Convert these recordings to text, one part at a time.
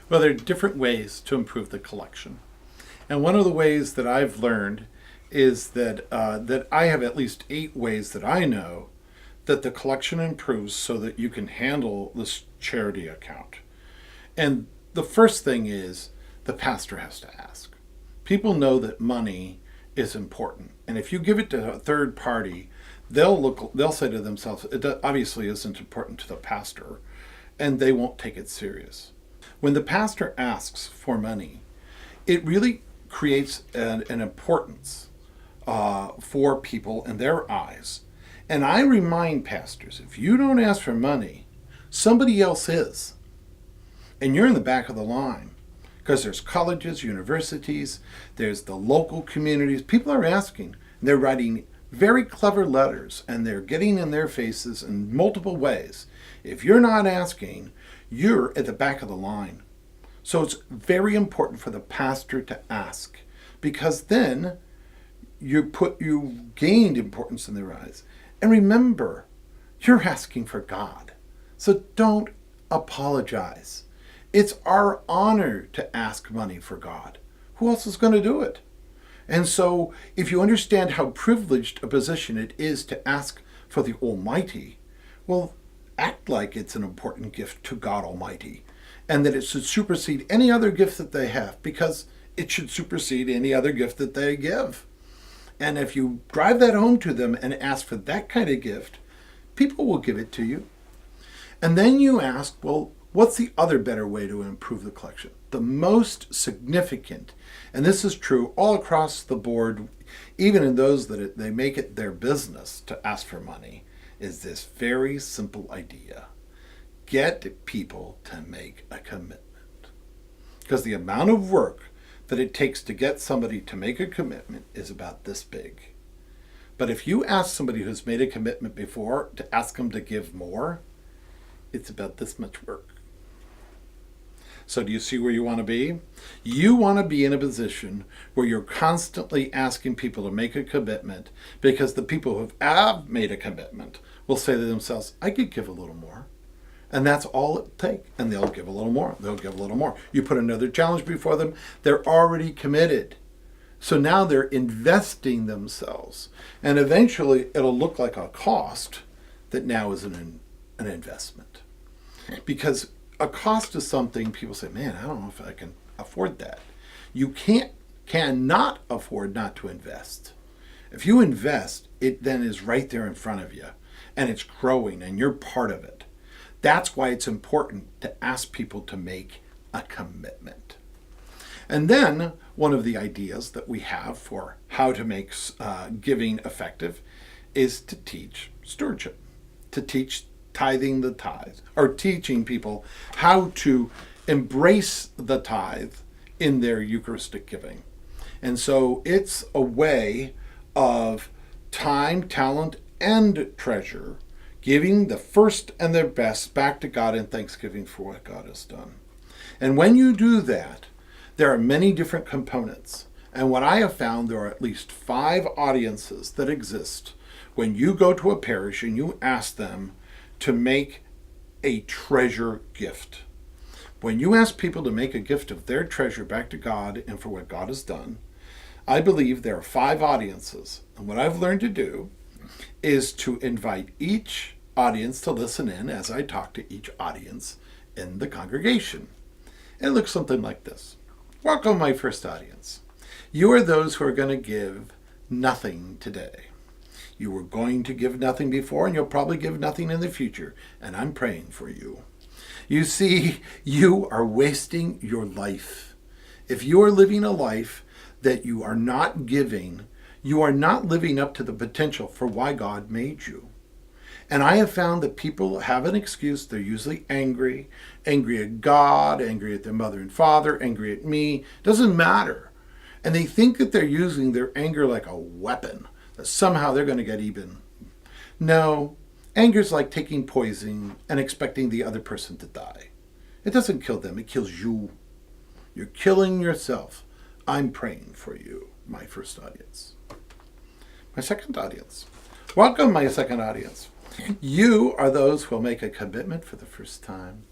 Well, there are different ways to improve the collection. And one of the ways that I've learned is that I have at least 8 ways that I know that the collection improves so that you can handle this charity account. And the first thing is the pastor has to ask. People know that money is important. And if you give it to a third party, they'll say to themselves, it obviously isn't important to the pastor, and they won't take it serious. When the pastor asks for money, it really creates an importance for people in their eyes. And I remind pastors, if you don't ask for money, somebody else is. And you're in the back of the line. Because there's colleges, universities, there's the local communities. People are asking. They're writing very clever letters, and they're getting in their faces in multiple ways. If you're not asking, you're at the back of the line. So it's very important for the pastor to ask, because then you've gained importance in their eyes. And remember, you're asking for God. So don't apologize. It's our honor to ask money for God. Who else is going to do it? And so if you understand how privileged a position it is to ask for the Almighty, well, act like it's an important gift to God Almighty, and that it should supersede any other gift that they have, because it should supersede any other gift that they give. And if you drive that home to them and ask for that kind of gift, people will give it to you. And then you ask, well, what's the other better way to improve the collection? The most significant, and this is true all across the board, even in those that they make it their business to ask for money, is this very simple idea. Get people to make a commitment. Because the amount of work that it takes to get somebody to make a commitment is about this big. But if you ask somebody who's made a commitment before to ask them to give more, it's about this much work. So do you see where you want to be? You want to be in a position where you're constantly asking people to make a commitment, because the people who have made a commitment will say to themselves, I could give a little more. And that's all it takes. And they'll give a little more. They'll give a little more. You put another challenge before them, they're already committed. So now they're investing themselves. And eventually it'll look like a cost that now is an investment. Because a cost is something people say, man, I don't know if I can afford that. You cannot afford not to invest. If you invest, it then is right there in front of you, and it's growing, and you're part of it. That's why it's important to ask people to make a commitment. And then one of the ideas that we have for how to make giving effective is to teach stewardship, to teach tithing the tithe, or teaching people how to embrace the tithe in their Eucharistic giving. And so it's a way of time, talent, and treasure, giving the first and their best back to God in thanksgiving for what God has done. And when you do that, there are many different components. And what I have found, there are at least 5 audiences that exist when you go to a parish and you ask them to make a treasure gift. When you ask people to make a gift of their treasure back to God and for what God has done, I believe there are 5 audiences. And what I've learned to do is to invite each audience to listen in as I talk to each audience in the congregation. It looks something like this. Welcome, my first audience. You are those who are going to give nothing today. You were going to give nothing before, and you'll probably give nothing in the future, and I'm praying for you. You see, you are wasting your life. If you are living a life that you are not giving, you are not living up to the potential for why God made you. And I have found that people have an excuse. They're usually angry at God, angry at their mother and father, angry at me. Doesn't matter. And they think that they're using their anger like a weapon, that somehow they're going to get even. No, anger is like taking poison and expecting the other person to die. It doesn't kill them, it kills you. You're killing yourself. I'm praying for you, my first audience. My second audience. Welcome, my second audience. You are those who will make a commitment for the first time.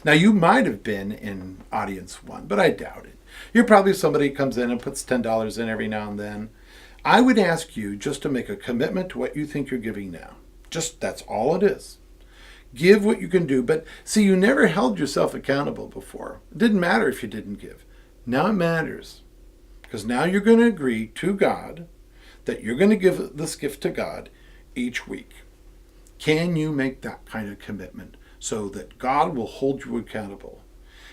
Now, you might have been in audience one, but I doubt it. You're probably somebody who comes in and puts $10 in every now and then. I would ask you just to make a commitment to what you think you're giving now. Just that's all it is. Give what you can do. But see, you never held yourself accountable before. It didn't matter if you didn't give. Now it matters. Because now you're going to agree to God that you're going to give this gift to God each week. Can you make that kind of commitment so that God will hold you accountable?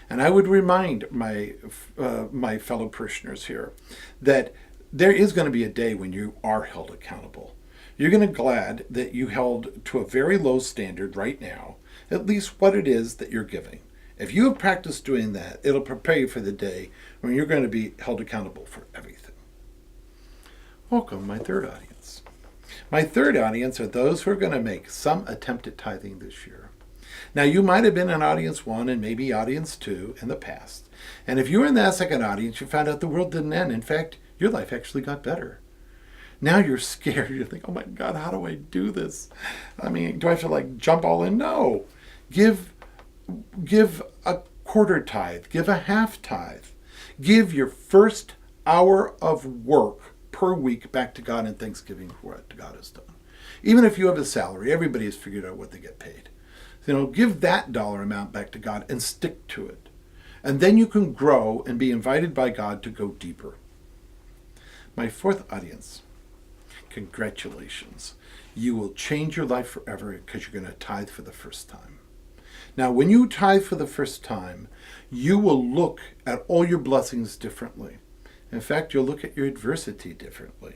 And I would remind my fellow parishioners here that there is going to be a day when you are held accountable. You're going to be glad that you held to a very low standard right now, at least what it is that you're giving. If you have practiced doing that, it'll prepare you for the day when you're going to be held accountable for everything. Welcome, my third audience. My third audience are those who are going to make some attempt at tithing this year. Now, you might have been in audience one and maybe audience two in the past. And if you were in that second audience, you found out the world didn't end. In fact, your life actually got better. Now you're scared. You think, oh my God, how do I do this? I mean, do I have to jump all in? No. Give a quarter tithe. Give a half tithe. Give your first hour of work per week back to God in thanksgiving for what God has done. Even if you have a salary, everybody has figured out what they get paid. Give that dollar amount back to God and stick to it. And then you can grow and be invited by God to go deeper. My fourth audience, congratulations. You will change your life forever because you're going to tithe for the first time. Now, when you tithe for the first time, you will look at all your blessings differently. In fact, you'll look at your adversity differently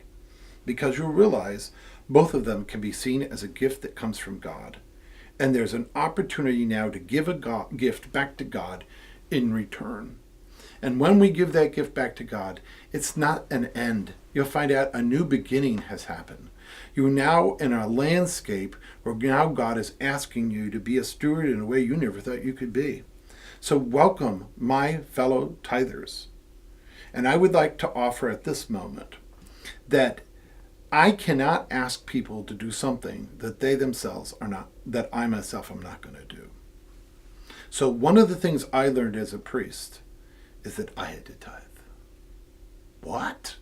because you'll realize both of them can be seen as a gift that comes from God. And there's an opportunity now to give a gift back to God in return. And when we give that gift back to God, it's not an end. You'll find out a new beginning has happened. You're now in a landscape where now God is asking you to be a steward in a way you never thought you could be. So welcome, my fellow tithers. And I would like to offer at this moment that I cannot ask people to do something that they themselves are not, that I myself am not going to do. So one of the things I learned as a priest is that I had to tithe. What?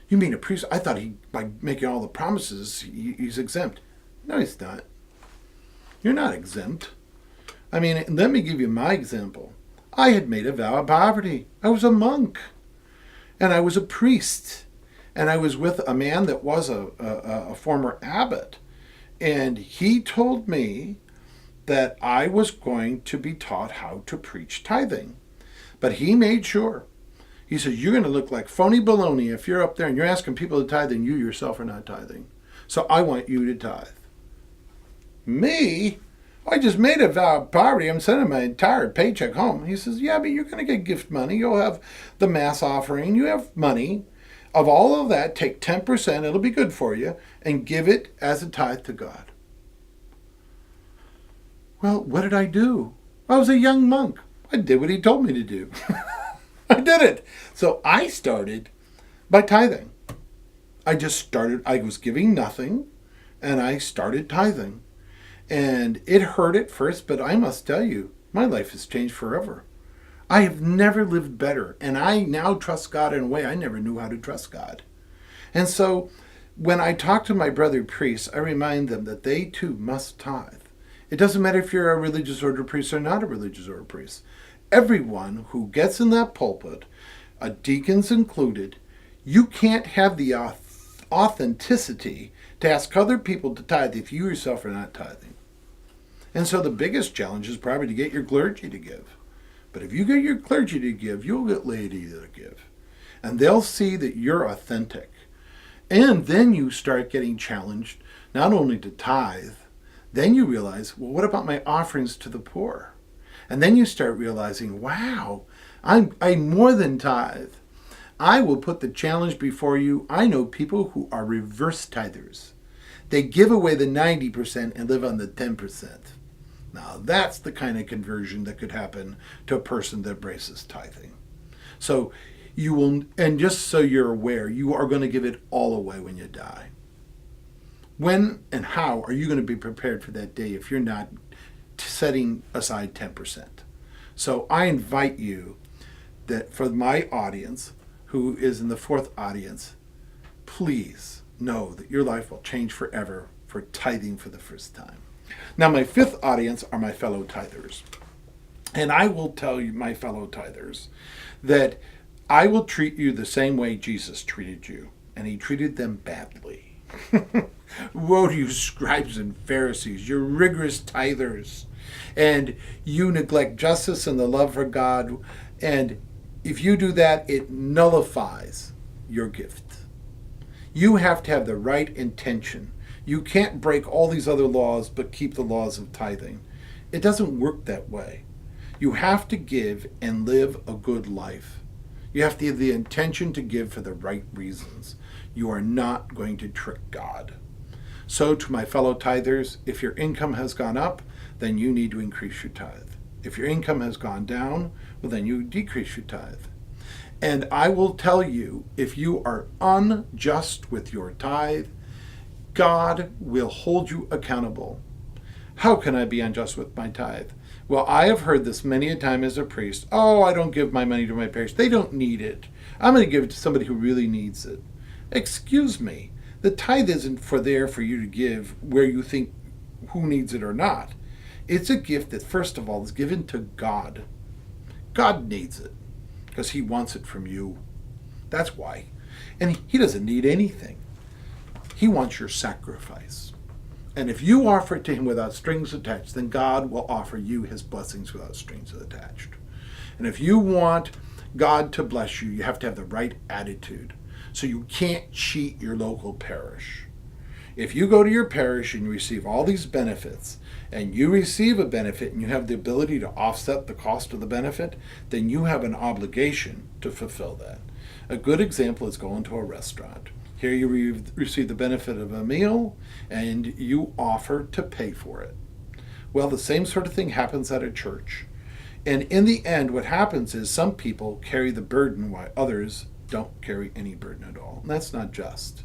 You mean a priest? I thought by making all the promises, he's exempt. No, he's not. You're not exempt. I mean, let me give you my example. I had made a vow of poverty. I was a monk. And I was a priest. And I was with a man that was a former abbot. And he told me that I was going to be taught how to preach tithing. But he made sure. He said, you're going to look like phony baloney if you're up there and you're asking people to tithe and you yourself are not tithing. So I want you to tithe. Me? I just made a vow of poverty. I'm sending my entire paycheck home. He says, yeah, but you're going to get gift money. You'll have the mass offering. You have money. Of all of that, take 10%. It'll be good for you. And give it as a tithe to God. Well, what did I do? I was a young monk. I did what he told me to do. I did it. So I started by tithing. I was giving nothing, and I started tithing. And it hurt at first, but I must tell you, my life has changed forever. I have never lived better, and I now trust God in a way I never knew how to trust God. And so when I talk to my brother priests, I remind them that they too must tithe. It doesn't matter if you're a religious order priest or not a religious order priest. Everyone who gets in that pulpit, deacons included, you can't have the authenticity to ask other people to tithe if you yourself are not tithing. And so the biggest challenge is probably to get your clergy to give. But if you get your clergy to give, you'll get laity to give. And they'll see that you're authentic. And then you start getting challenged not only to tithe, then you realize, well, what about my offerings to the poor? And then you start realizing, wow, I more than tithe. I will put the challenge before you. I know people who are reverse tithers. They give away the 90% and live on the 10%. Now, that's the kind of conversion that could happen to a person that embraces tithing. So you will, and just so you're aware, you are going to give it all away when you die. When and how are you going to be prepared for that day if you're not setting aside 10%. So I invite you that for my audience, who is in the fourth audience, please know that your life will change forever for tithing for the first time. Now, my fifth audience are my fellow tithers. And I will tell you, my fellow tithers, that I will treat you the same way Jesus treated you. And he treated them badly. Woe to you, scribes and Pharisees, you're rigorous tithers. And you neglect justice and the love for God. And if you do that, it nullifies your gift. You have to have the right intention. You can't break all these other laws but keep the laws of tithing. It doesn't work that way. You have to give and live a good life. You have to have the intention to give for the right reasons. You are not going to trick God. So to my fellow tithers, if your income has gone up, then you need to increase your tithe. If your income has gone down, well, then you decrease your tithe. And I will tell you, if you are unjust with your tithe, God will hold you accountable. How can I be unjust with my tithe? Well, I have heard this many a time as a priest. Oh, I don't give my money to my parish. They don't need it. I'm going to give it to somebody who really needs it. Excuse me. The tithe isn't there for you to give where you think who needs it or not. It's a gift that, first of all, is given to God. God needs it because he wants it from you. That's why. And he doesn't need anything. He wants your sacrifice. And if you offer it to him without strings attached, then God will offer you his blessings without strings attached. And if you want God to bless you, you have to have the right attitude. So you can't cheat your local parish. If you go to your parish and you receive all these benefits, and you receive a benefit and you have the ability to offset the cost of the benefit, then you have an obligation to fulfill that. A good example is going to a restaurant. Here you receive the benefit of a meal and you offer to pay for it. Well, the same sort of thing happens at a church. And in the end, what happens is some people carry the burden while others don't carry any burden at all. And that's not just.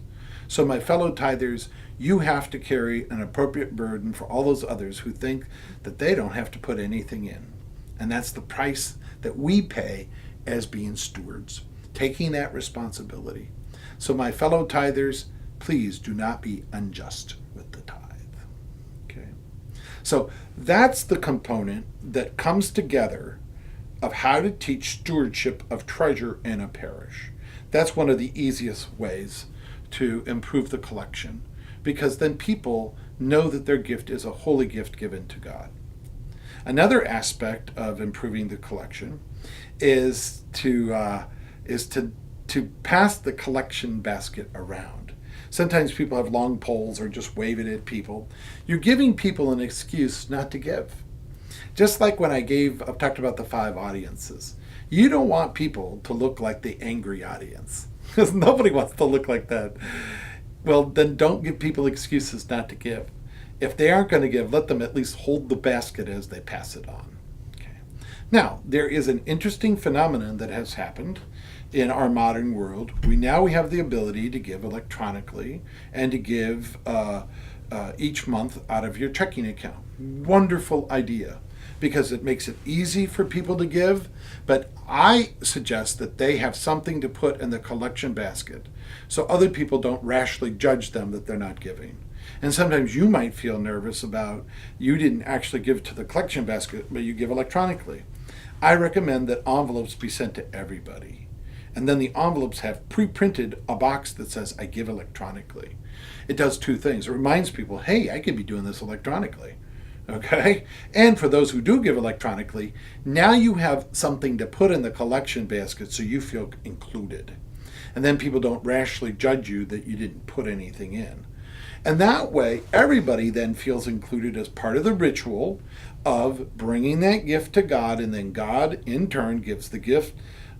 So my fellow tithers, you have to carry an appropriate burden for all those others who think that they don't have to put anything in. And that's the price that we pay as being stewards, taking that responsibility. So my fellow tithers, please do not be unjust with the tithe. Okay. So that's the component that comes together of how to teach stewardship of treasure in a parish. That's one of the easiest ways to improve the collection, because then people know that their gift is a holy gift given to God. Another aspect of improving the collection is to pass the collection basket around. Sometimes people have long poles or just wave it at people. You're giving people an excuse not to give. Just like when I've talked about the 5 audiences. You don't want people to look like the angry audience, because nobody wants to look like that. Well, then don't give people excuses not to give. If they aren't going to give, let them at least hold the basket as they pass it on. Okay. Now, there is an interesting phenomenon that has happened in our modern world. We have the ability to give electronically and to give each month out of your checking account. Wonderful idea, because it makes it easy for people to give, but I suggest that they have something to put in the collection basket so other people don't rashly judge them that they're not giving. And sometimes you might feel nervous about you didn't actually give to the collection basket, but you give electronically. I recommend that envelopes be sent to everybody. And then the envelopes have pre-printed a box that says, I give electronically. It does 2 things. It reminds people, hey, I could be doing this electronically. Okay? And for those who do give electronically, now you have something to put in the collection basket so you feel included. And then people don't rashly judge you that you didn't put anything in. And that way, everybody then feels included as part of the ritual of bringing that gift to God, and then God, in turn, gives the gift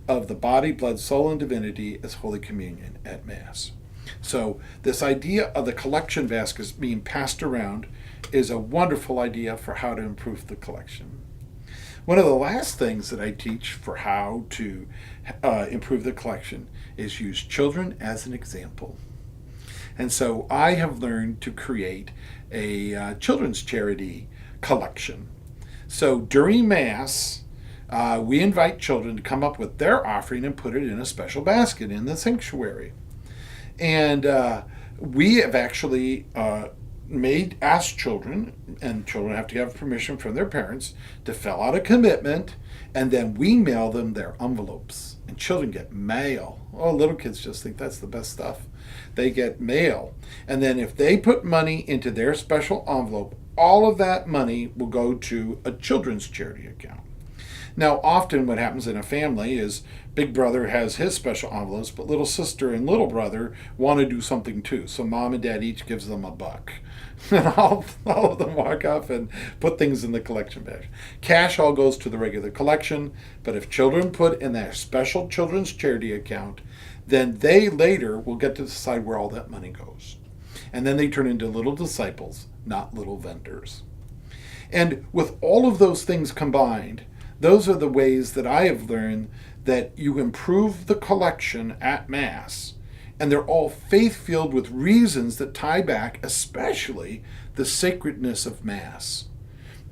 of the body, blood, soul, and divinity as Holy Communion at Mass. So this idea of the collection baskets being passed around is a wonderful idea for how to improve the collection. One of the last things that I teach for how to improve the collection is use children as an example. And so I have learned to create a children's charity collection. So during Mass, we invite children to come up with their offering and put it in a special basket in the sanctuary. And we have actually asked children, and children have to have permission from their parents, to fill out a commitment, and then we mail them their envelopes. And children get mail. Oh, little kids just think that's the best stuff. They get mail. And then if they put money into their special envelope, all of that money will go to a children's charity account. Now, often what happens in a family is big brother has his special envelopes, but little sister and little brother want to do something too. So mom and dad each gives them $1. And all of them walk off and put things in the collection bag. Cash all goes to the regular collection, but if children put in their special children's charity account, then they later will get to decide where all that money goes. And then they turn into little disciples, not little vendors. And with all of those things combined, those are the ways that I have learned that you improve the collection at Mass, and they're all faith-filled with reasons that tie back, especially the sacredness of Mass.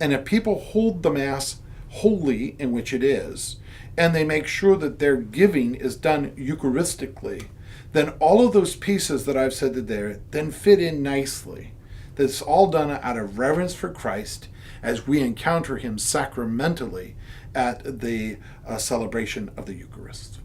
And if people hold the Mass holy, in which it is, and they make sure that their giving is done Eucharistically, then all of those pieces that I've said there then fit in nicely. That's all done out of reverence for Christ as we encounter him sacramentally at the celebration of the Eucharist.